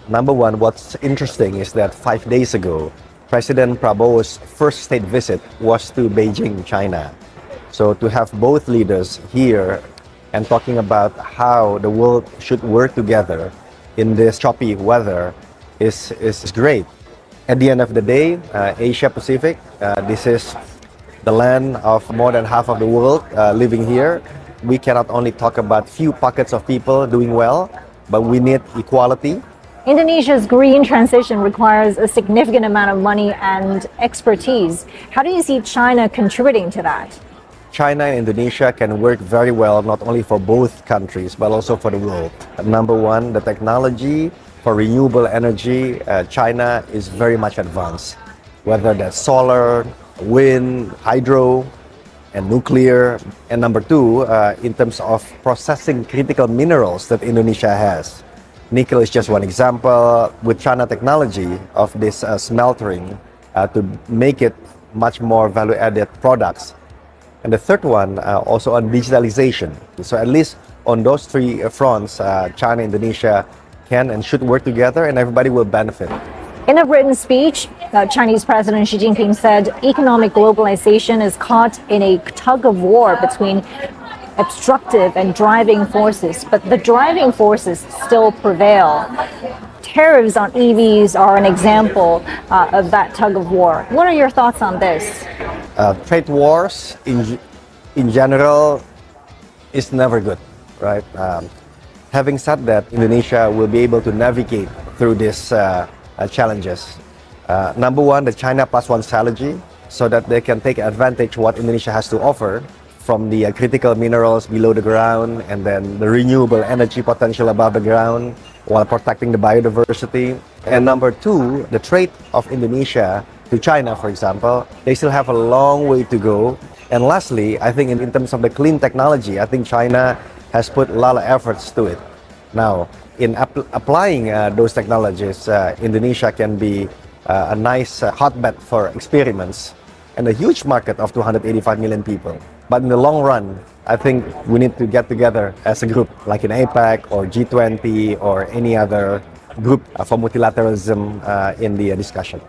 Number one, what's interesting is that 5 days ago, President Prabowo's first state visit was to Beijing, China. So to have both leaders here and talking about how the world should work together in this choppy weather is great. At the end of the day, Asia Pacific, this is the land of more than half of the world living here. We cannot only talk about few pockets of people doing well, but we need equality. Indonesia's green transition requires a significant amount of money and expertise. How do you see China contributing to that? China and Indonesia can work very well, not only for both countries, but also for the world. Number one, the technology for renewable energy, China is very much advanced. Whether that's solar, wind, hydro, and nuclear. And number two, in terms of processing critical minerals that Indonesia has. Nickel is just one example. With China technology of this smeltering to make it much more value-added products. And the third one, also on digitalization. So at least on those three fronts, China and Indonesia can and should work together, and everybody will benefit. In a written speech, Chinese President Xi Jinping said economic globalization is caught in a tug of war between obstructive and driving forces, but the driving forces still prevail. Tariffs on EVs are an example of that tug of war. What are your thoughts on this? Trade wars in general is never good, right? Having said that, Indonesia will be able to navigate through these challenges. Number one, the China Plus One strategy, so that they can take advantage of what Indonesia has to offer, from the critical minerals below the ground and then the renewable energy potential above the ground while protecting the biodiversity. And number two, the trade of Indonesia to China, for example, they still have a long way to go. And lastly, I think in terms of the clean technology, I think China has put a lot of efforts to it. Now, in applying those technologies, Indonesia can be a nice hotbed for experiments and a huge market of 285 million people. But in the long run, I think we need to get together as a group, like in APEC or G20 or any other group for multilateralism in the discussion.